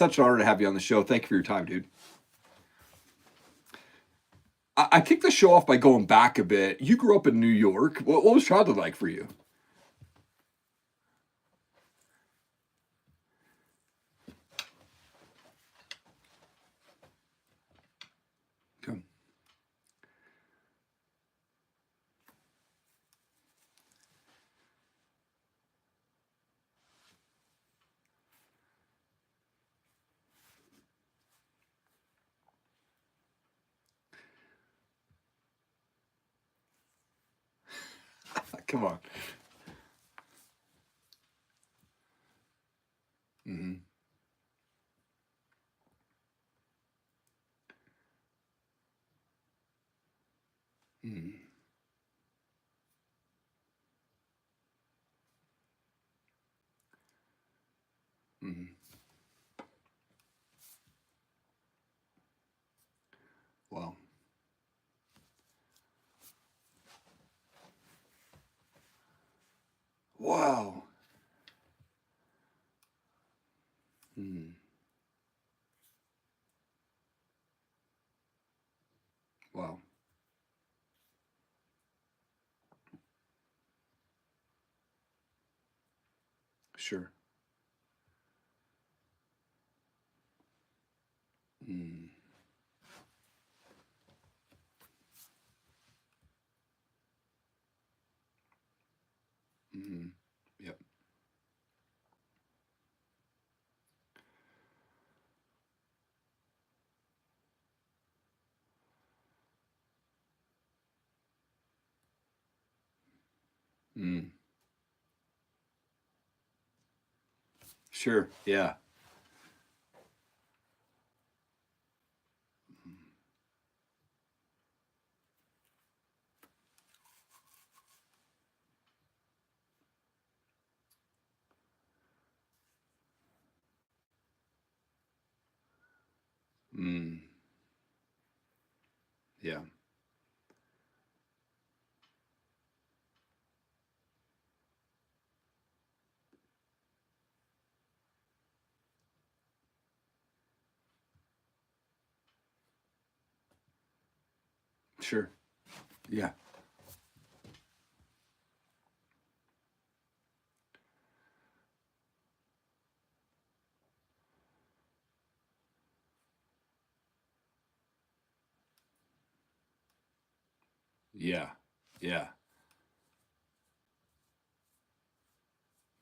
Such an honor to have you on the show. Thank you for your time, dude. I kicked the show off by going back a bit. You grew up in New York. What was childhood like for you? Okay. Come on. Hmm. Hmm. Hmm. Wow. Wow. Hmm. Wow. Sure. Hmm. Hmm. Yep. Hmm. Sure. Yeah. Hmm. Yeah. Sure. Yeah. Yeah. Yeah.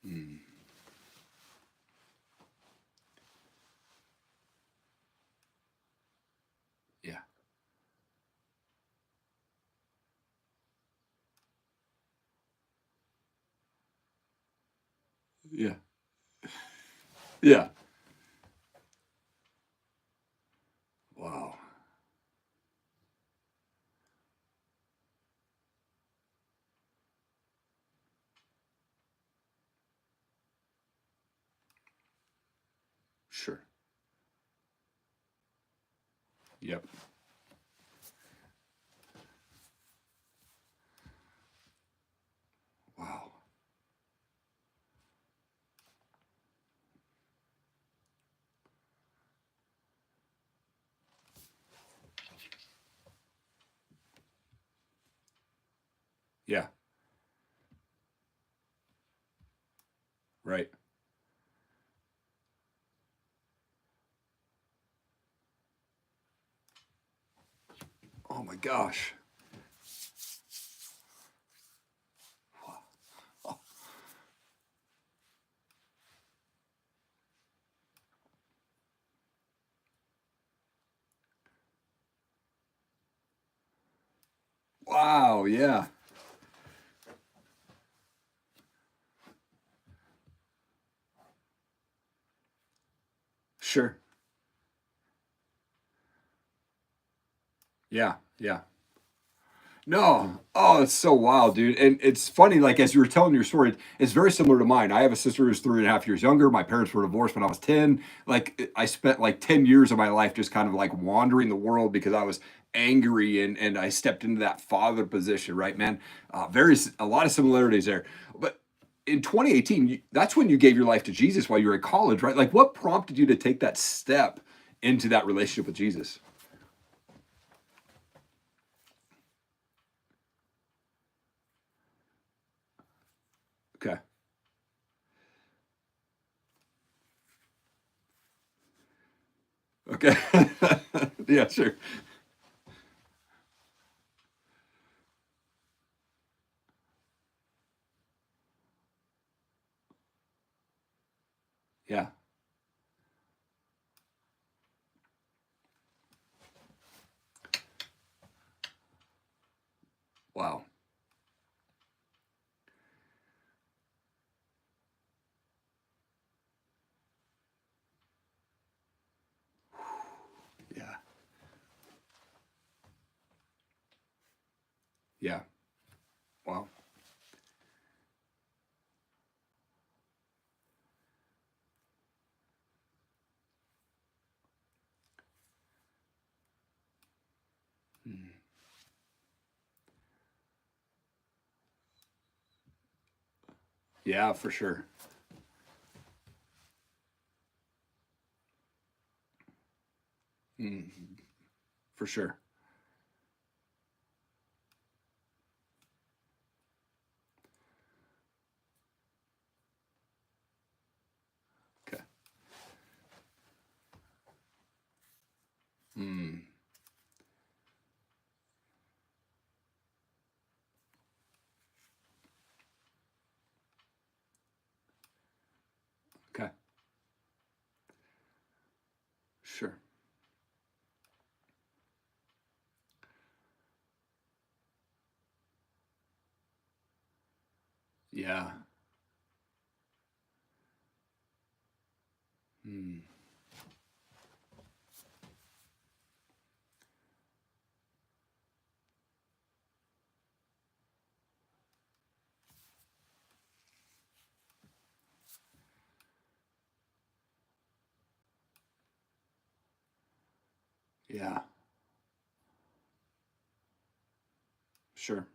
Hmm. Yeah. Yeah. Yeah. Wow. Sure. Yep. Wow. Yeah. Right. Oh my gosh. Wow. Yeah. Sure. Yeah. Yeah. No. Oh, it's so wild, dude. And it's funny, like as you were telling your story, it's very similar to mine. I have a sister who's 3.5 years younger. My parents were divorced when I was 10. Like I spent like 10 years of my life just kind of like wandering the world because I was angry and I stepped into that father position, right, man? A lot of similarities there. But in 2018, that's when you gave your life to Jesus while you were in college, right? Like, what prompted you to take that step into that relationship with Jesus? Okay. Okay. Yeah, sure. Yeah. Wow. Yeah. Yeah. Wow. Mm. Yeah, for sure. Mm. For sure. Okay. Mm. Okay. Sure. Yeah. Mm. Yeah. Sure.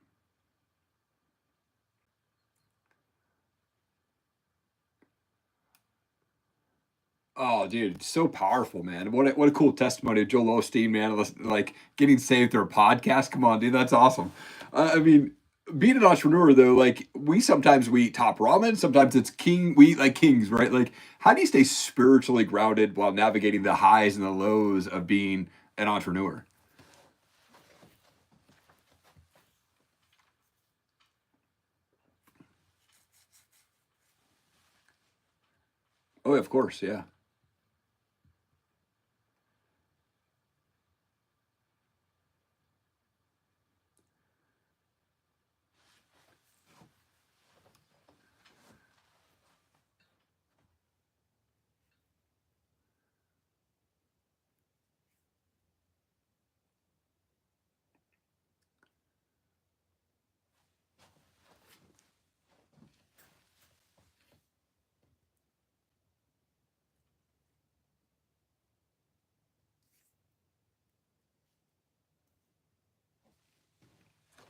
Oh, dude, so powerful, man. What a cool testimony of Joel Osteen, man. Like getting saved through a podcast. Come on, dude, that's awesome. I mean, being an entrepreneur though, like we eat top ramen, sometimes we eat like kings, right? Like, how do you stay spiritually grounded while navigating the highs and the lows of being an entrepreneur? Oh, of course, yeah.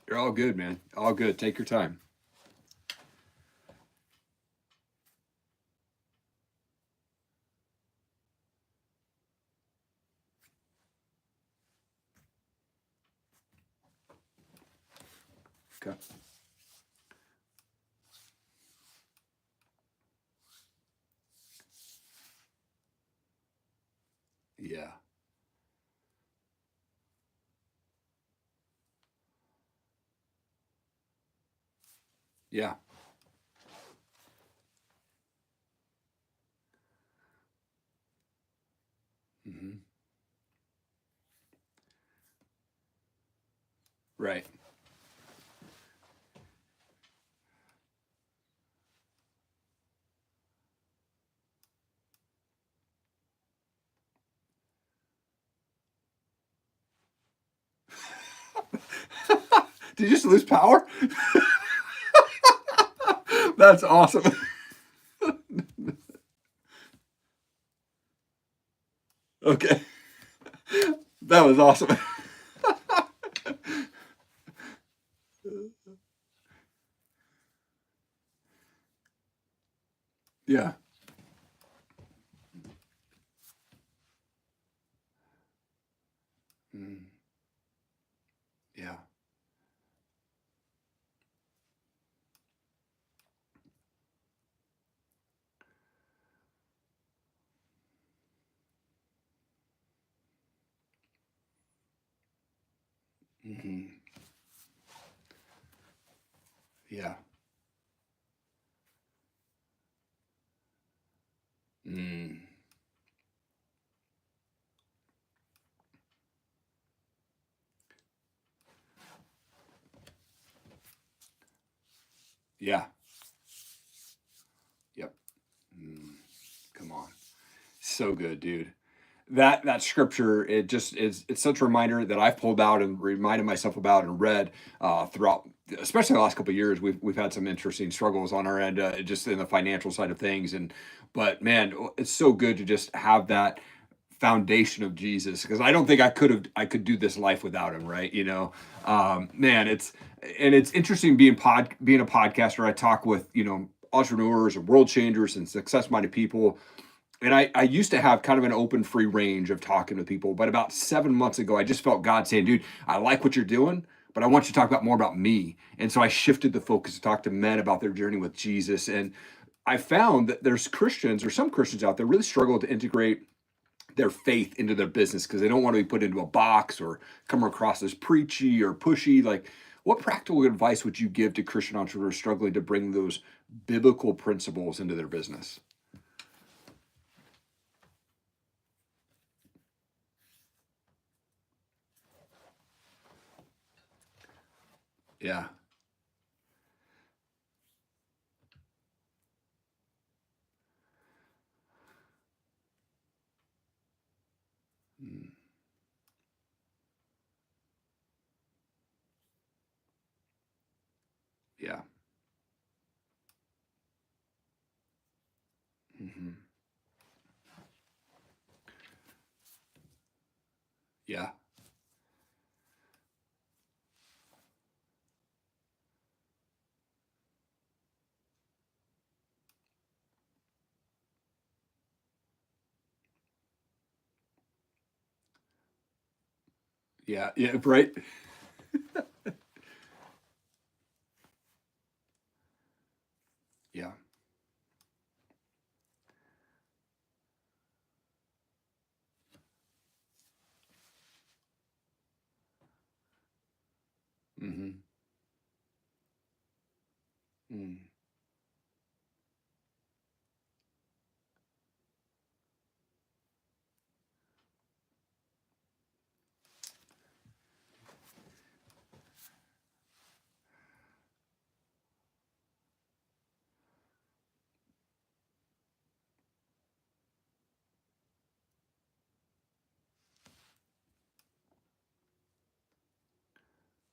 You're all good, man. All good. Take your time. Okay. Yeah. Yeah. Hmm. Right. Did you just lose power? That's awesome. Okay. That was awesome. Hmm. Yeah. Mm. Yeah. Yep. Mm. Come on. So good, dude. That scripture, it just is, it's such a reminder that I've pulled out and reminded myself about and read throughout, especially the last couple of years. We've had some interesting struggles on our end, just in the financial side of things. And but man, it's so good to just have that foundation of Jesus, because I don't think I could do this life without him, right? Man, it's interesting being a podcaster. I talk with, entrepreneurs and world changers and success minded people, and I used to have kind of an open free range of talking to people, but about 7 months ago I just felt God saying, dude, I like what you're doing, but I want you to talk about more about me. And so I shifted the focus to talk to men about their journey with Jesus. And I found that there's Christians, or some Christians out there, really struggle to integrate their faith into their business because they don't want to be put into a box or come across as preachy or pushy. Like, what practical advice would you give to Christian entrepreneurs struggling to bring those biblical principles into their business? Yeah. Mm. Yeah. Hmm. Yeah. Yeah. Yeah. Right. Yeah. Hmm. Mm.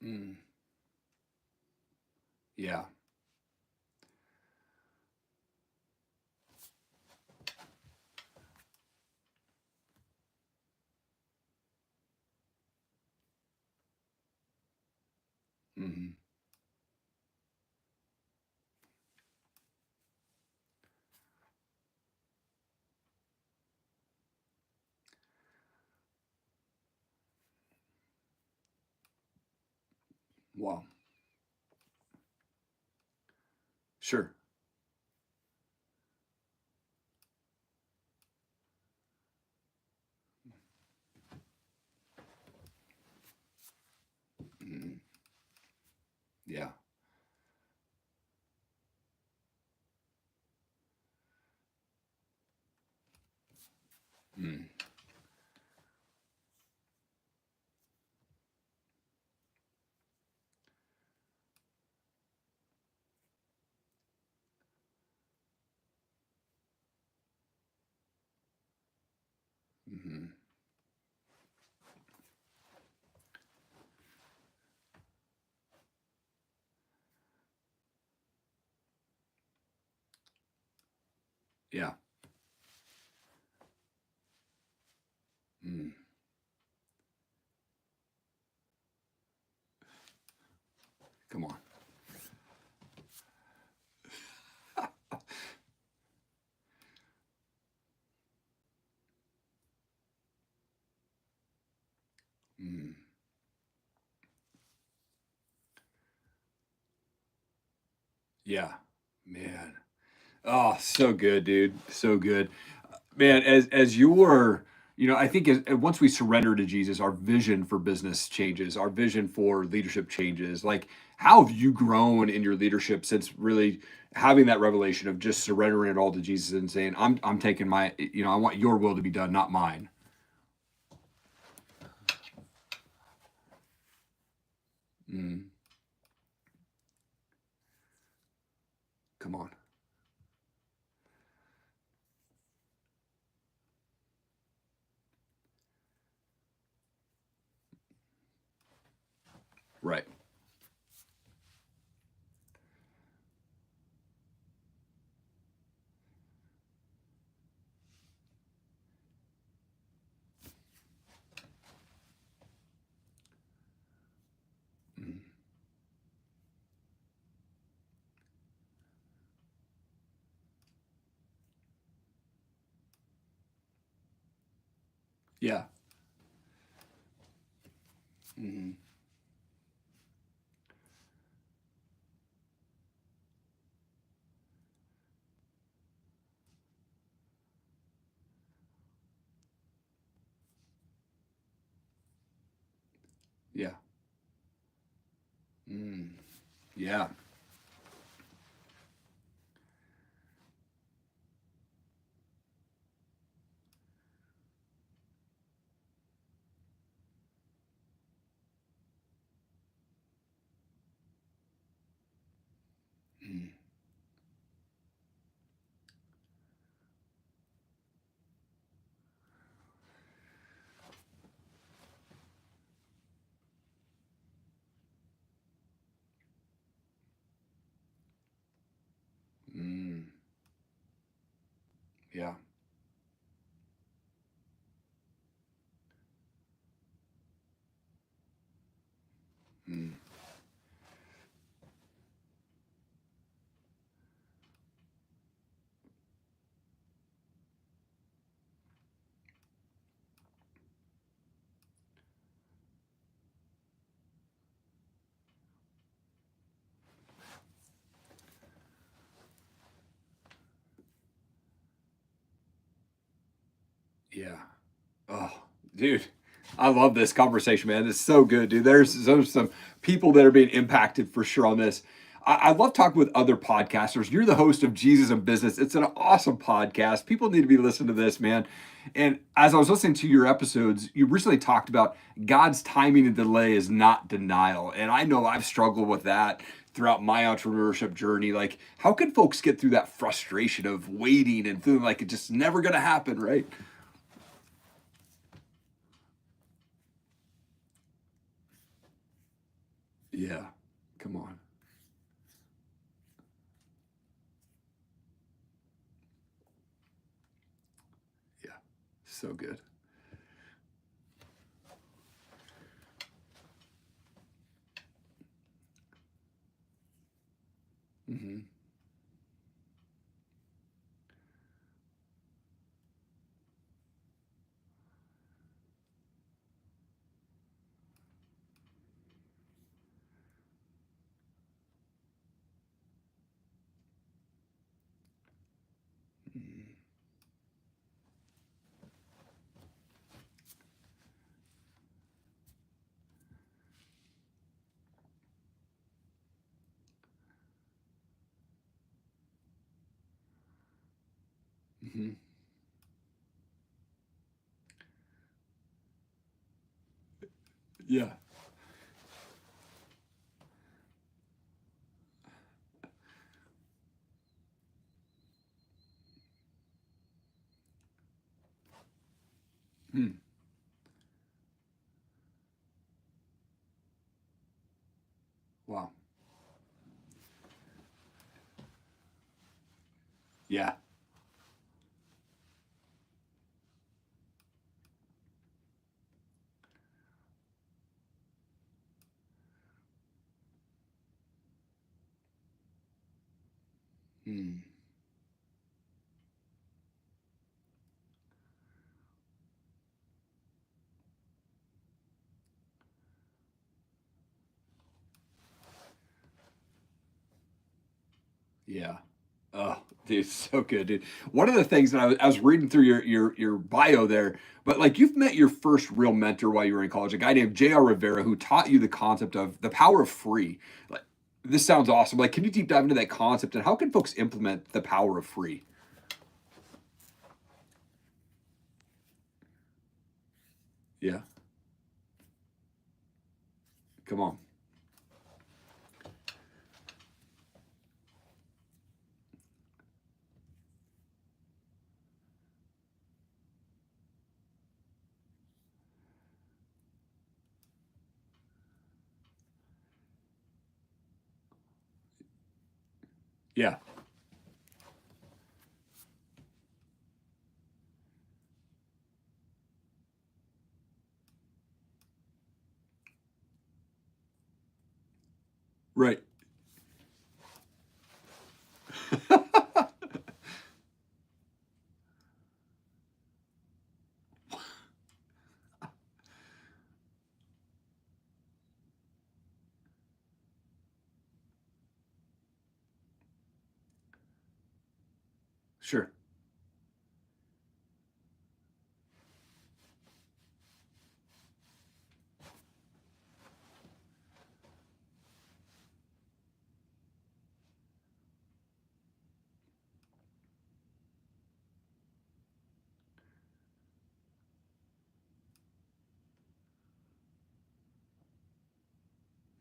Mm. Yeah. Hmm. Wow. Sure. Mm. Yeah. Mm. Hmm. Yeah. Mm. Come on. Mm. Yeah. Man. Oh, so good, dude. So good. Man, as you're, I think once we surrender to Jesus, our vision for business changes, our vision for leadership changes. Like, how have you grown in your leadership since really having that revelation of just surrendering it all to Jesus and saying, I'm taking my, I want your will to be done, not mine. Mm, come on. Right. Mm, yeah. Mm, yeah. Mm, yeah. Mm, mm, yeah. Mm, yeah. Oh, dude, I love this conversation, man. It's so good, dude. There's some people that are being impacted for sure on this. I love talking with other podcasters. You're the host of Jesus in Business. It's an awesome podcast. People need to be listening to this, man. And as I was listening to your episodes, you recently talked about God's timing and delay is not denial. And I know I've struggled with that throughout my entrepreneurship journey. Like, how can folks get through that frustration of waiting and feeling like it's just never going to happen, right? Yeah. Come on. Yeah. So good. Hmm. Hmm. Yeah. Hmm. Wow. Yeah. Hmm. Yeah. Oh, Dude, so good, dude. One of the things that I was reading through your bio there, but like you've met your first real mentor while you were in college, a guy named J.R. Rivera, who taught you the concept of the power of free. Like, this sounds awesome. Like, can you deep dive into that concept and how can folks implement the power of free? Yeah, come on. Yeah, right. Sure.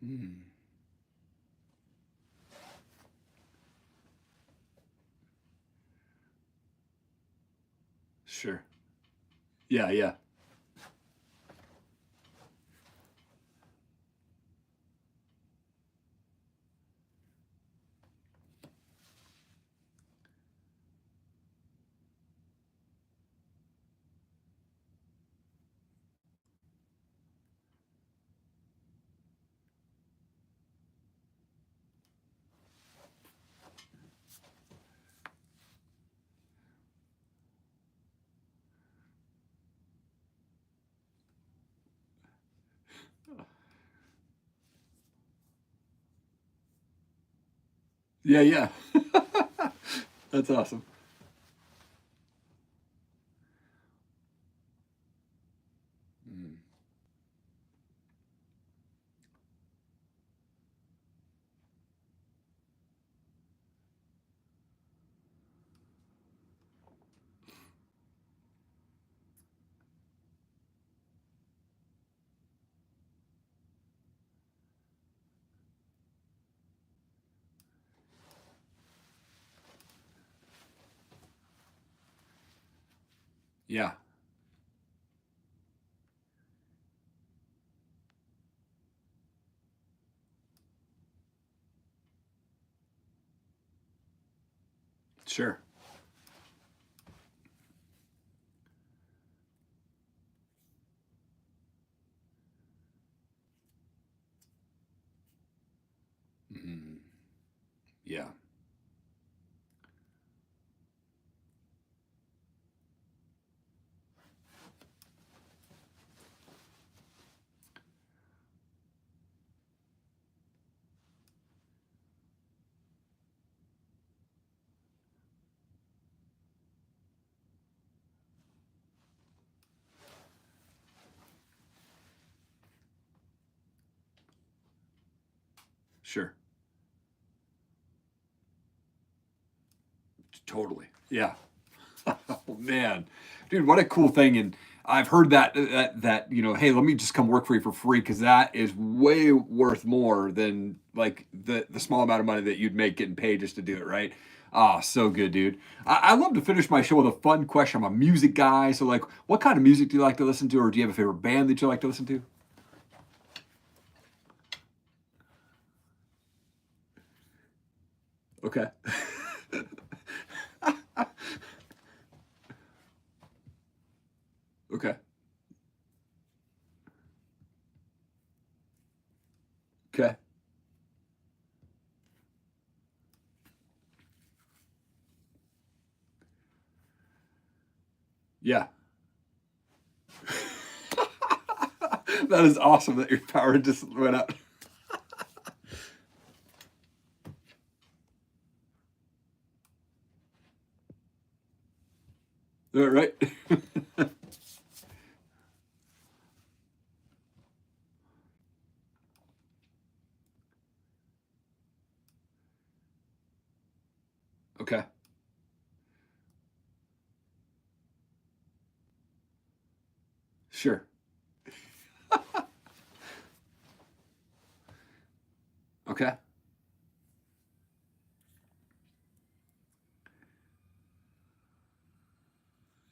Hmm. Sure. Yeah, yeah. Yeah, yeah. That's awesome. Mm. Yeah, sure. Mm. Yeah, sure. Totally. Yeah. Oh man, dude, what a cool thing! And I've heard that hey, let me just come work for you for free because that is way worth more than like the small amount of money that you'd make getting paid just to do it, right? Ah, so good, dude. I love to finish my show with a fun question. I'm a music guy, so like, what kind of music do you like to listen to, or do you have a favorite band that you like to listen to? Okay. Okay. Okay. Yeah. That is awesome that your power just went up. Okay. Sure. Okay.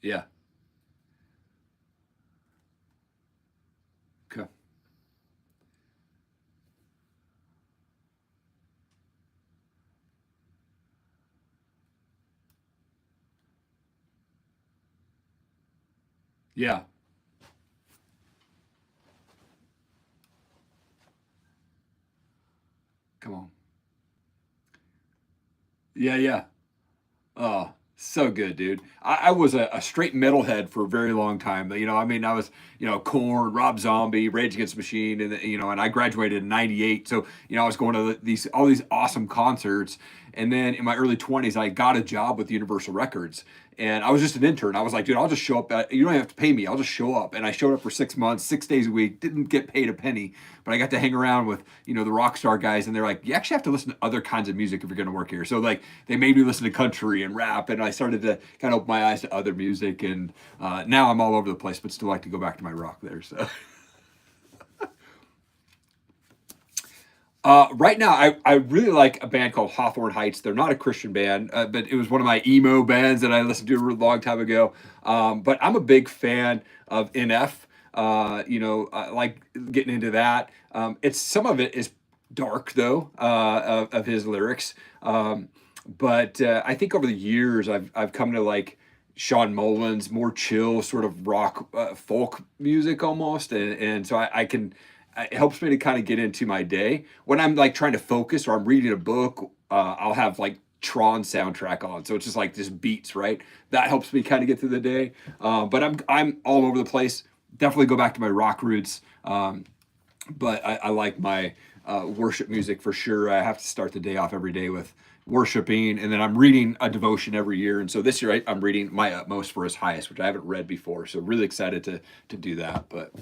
Yeah. Okay. Yeah. Come on. Yeah. Yeah. Oh, so good, dude. I was a straight metalhead for a very long time. You know, I mean, I was, Korn, Rob Zombie, Rage Against the Machine, and I graduated in '98. So, I was going to these all these awesome concerts. And then in my early 20s, I got a job with Universal Records. And I was just an intern. I was like, dude, I'll just show up. You don't have to pay me. I'll just show up. And I showed up for 6 months, 6 days a week. Didn't get paid a penny, but I got to hang around with the rock star guys. And they're like, you actually have to listen to other kinds of music if you're going to work here. So like they made me listen to country and rap, and I started to kind of open my eyes to other music. And now I'm all over the place, but still like to go back to my rock there. So. Right now, I really like a band called Hawthorne Heights. They're not a Christian band, but it was one of my emo bands that I listened to a long time ago. But I'm a big fan of NF. I like getting into that. It's some of it is dark though, of his lyrics. But I think over the years I've come to like Sean Mullins, more chill sort of rock, folk music almost, and so I can it helps me to kind of get into my day when I'm like trying to focus or I'm reading a book. I'll have like Tron soundtrack on, so it's just like this beats, right? That helps me kind of get through the day. But I'm all over the place. Definitely go back to my rock roots. But I like my worship music for sure. I have to start the day off every day with worshiping, and then I'm reading a devotion every year. And so this year I'm reading My Utmost for His Highest, which I haven't read before. So really excited to do that. But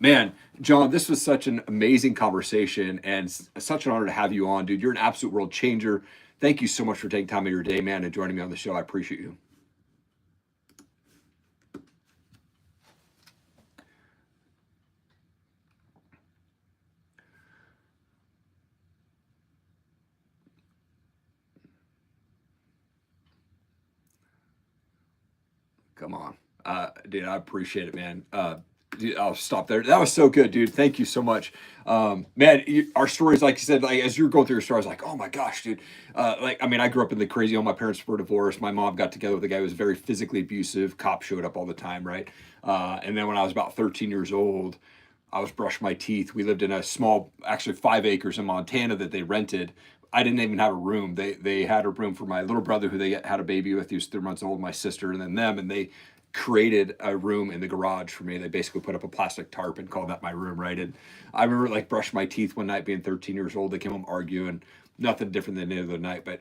man, John, this was such an amazing conversation and such an honor to have you on, dude. You're an absolute world changer. Thank you so much for taking time of your day, man, and joining me on the show. I appreciate you. Come on. Dude, I appreciate it, man. Dude, I'll stop there. That was so good, dude. Thank you so much. Man, our stories, like you said, like as you're going through your story, I was like, oh my gosh, dude. I mean, I grew up in the crazy home. My parents were divorced. My mom got together with a guy who was very physically abusive. Cops showed up all the time, right? And then when I was about 13 years old, I was brushing my teeth. We lived in a small, actually 5 acres in Montana that they rented. I didn't even have a room. They had a room for my little brother who they had a baby with. He was 3 months old, my sister, and then them. And they created a room in the garage for me. They basically put up a plastic tarp and called that my room, right? And I remember like brushing my teeth one night being 13 years old. They came home arguing, nothing different than any other night. But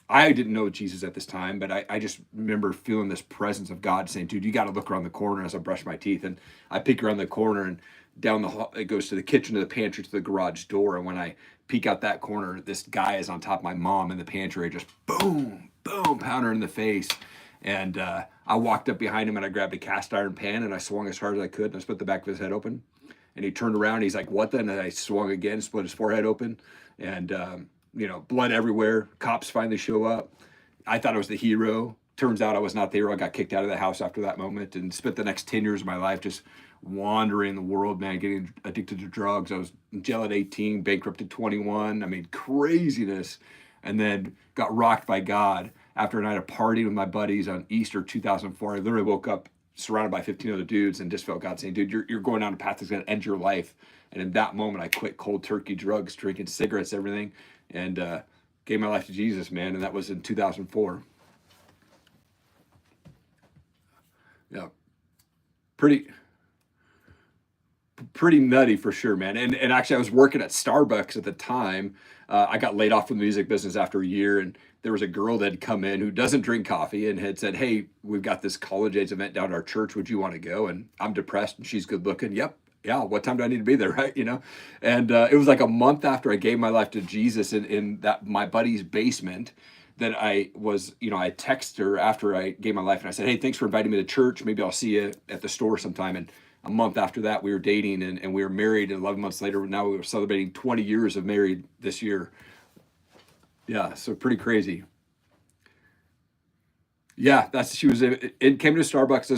I didn't know Jesus at this time, but I just remember feeling this presence of God saying, dude, you got to look around the corner as I brush my teeth. And I peek around the corner and down the hall, it goes to the kitchen, to the pantry, to the garage door. And when I peek out that corner, this guy is on top of my mom in the pantry, just boom, boom, pound her in the face. And I walked up behind him and I grabbed a cast iron pan and I swung as hard as I could and I split the back of his head open. And he turned around. He's like, what then? And I swung again, split his forehead open. And, blood everywhere. Cops finally show up. I thought I was the hero. Turns out I was not the hero. I got kicked out of the house after that moment and spent the next 10 years of my life just wandering the world, man, getting addicted to drugs. I was in jail at 18, bankrupt at 21. I mean, craziness. And then got rocked by God after a night of partying with my buddies on Easter 2004. I literally woke up surrounded by 15 other dudes and just felt God saying, dude, you're going down a path that's going to end your life. And in that moment, I quit cold turkey drugs, drinking cigarettes, everything, and gave my life to Jesus, man. And that was in 2004. Yeah, pretty nutty for sure, man. And actually, I was working at Starbucks at the time. I got laid off from the music business after a year, and there was a girl that had come in who doesn't drink coffee and had said, "Hey, we've got this college age event down at our church. Would you want to go?" And I'm depressed, and she's good looking. Yep. Yeah. What time do I need to be there? Right. And it was like a month after I gave my life to Jesus in that my buddy's basement that I was, I texted her after I gave my life and I said, hey, thanks for inviting me to church. Maybe I'll see you at the store sometime. And a month after that, we were dating and we were married. And 11 months later, now we were celebrating 20 years of married this year. Yeah, so pretty crazy. Yeah, she was it came to Starbucks,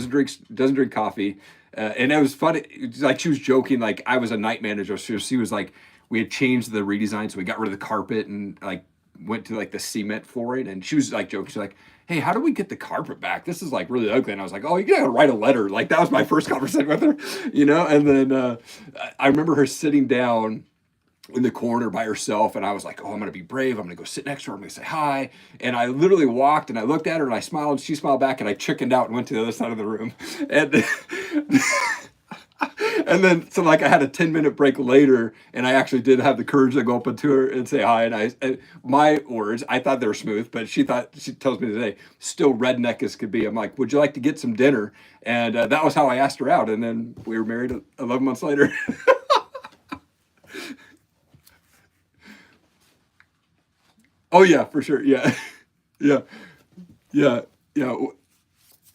doesn't drink coffee. And it was funny, like she was joking, like I was a night manager. So she was like, we had changed the redesign, so we got rid of the carpet and like went to like the cement flooring. And she was like joking, she's like, hey, how do we get the carpet back? This is like really ugly. And I was like, oh, you gotta write a letter. Like that was my first conversation with her, And then I remember her sitting down in the corner by herself, and I was like, oh, I'm gonna be brave, I'm gonna go sit next to her, I'm gonna say hi. And I literally walked and I looked at her and I smiled and she smiled back and I chickened out and went to the other side of the room. And and then so like I had a 10-minute break later and I actually did have the courage to go up to her and say hi. And my words, I thought they were smooth, but she tells me today, still redneck as could be. I'm like, would you like to get some dinner? And that was how I asked her out, and then we were married 11 months later. Oh yeah, for sure. Yeah. Yeah. Yeah. Yeah.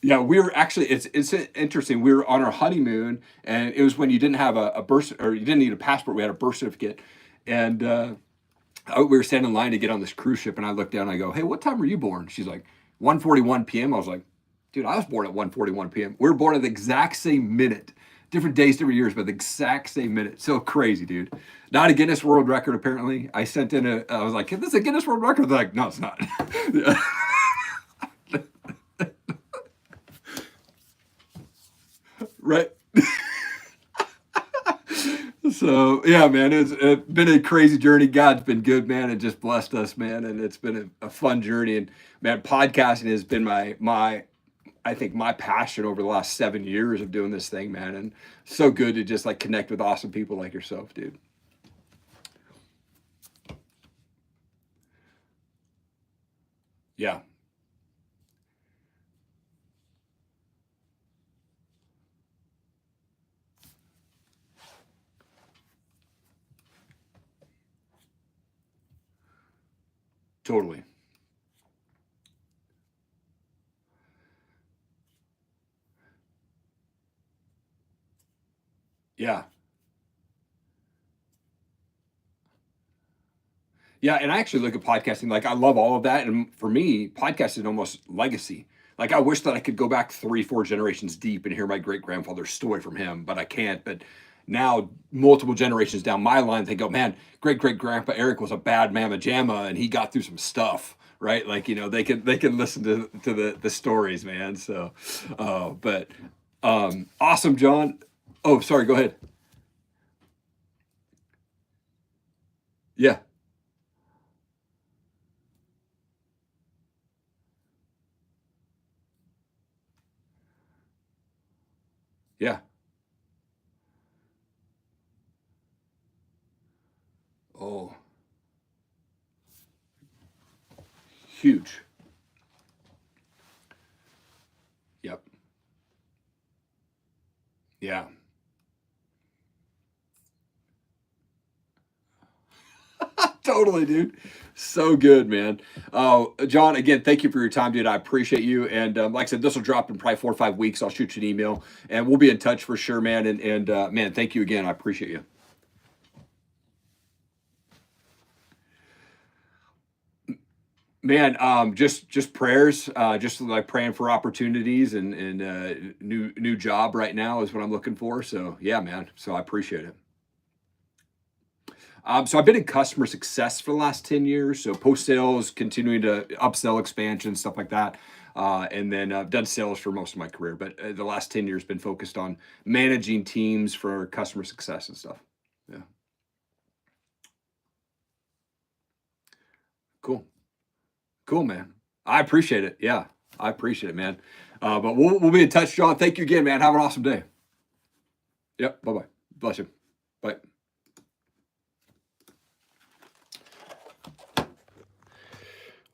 Yeah. We were actually, it's interesting. We were on our honeymoon and it was when you didn't have a birth, or you didn't need a passport. We had a birth certificate. And we were standing in line to get on this cruise ship. And I looked down and I go, hey, what time were you born? She's like, 1:41 p.m. I was like, dude, I was born at 1:41 p.m. We were born at the exact same minute. Different days, different years, but the exact same minute. So crazy, dude. Not a Guinness World Record, apparently. I sent in I was like, is this a Guinness World Record? They're like, no, it's not. Right. So yeah, man, it's been a crazy journey. God's been good, man, and just blessed us, man. And it's been a fun journey. And man, podcasting has been my I think my passion over the last 7 years of doing this thing, man. And so good to just like connect with awesome people like yourself, dude. Yeah, totally. Yeah. Yeah, and I actually look at podcasting like I love all of that, and for me, podcasting is almost legacy. Like I wish that I could go back 3, 4 generations deep and hear my great grandfather's story from him, but I can't. But now, multiple generations down my line, they go, "Man, great great grandpa Erik was a bad mamma jamma, and he got through some stuff." Right? Like they can listen to the stories, man. So, but awesome, John. Oh, sorry. Go ahead. Yeah, yeah. Oh, huge. Yep. Yeah. Totally, dude. So good, man. John, again, thank you for your time, dude. I appreciate you. And like I said, this will drop in probably 4 or 5 weeks. I'll shoot you an email and we'll be in touch for sure, man. And man, thank you again. I appreciate you. Man, just prayers, just like praying for opportunities and new job right now is what I'm looking for. So yeah, man. So I appreciate it. So I've been in customer success for the last 10 years. So post sales, continuing to upsell expansion, stuff like that. And then I've done sales for most of my career, but the last 10 years been focused on managing teams for customer success and stuff. Yeah. Cool. Cool, man. I appreciate it. Yeah. I appreciate it, man. But we'll be in touch, John. Thank you again, man. Have an awesome day. Yep. Bye bye. Bless you. Bye.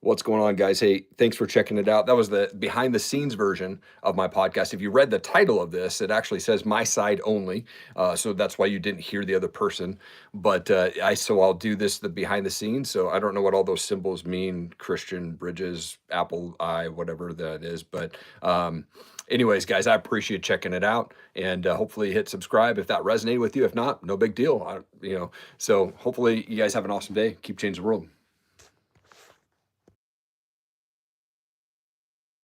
What's going on, guys? Hey, thanks for checking it out. That was the behind the scenes version of my podcast. If you read the title of this, it actually says my side only. So that's why you didn't hear the other person. But so I'll do this, the behind the scenes. So I don't know what all those symbols mean, Christian bridges, Apple eye, whatever that is. But anyways, guys, I appreciate checking it out, and hopefully hit subscribe if that resonated with you. If not, no big deal. So hopefully you guys have an awesome day. Keep changing the world.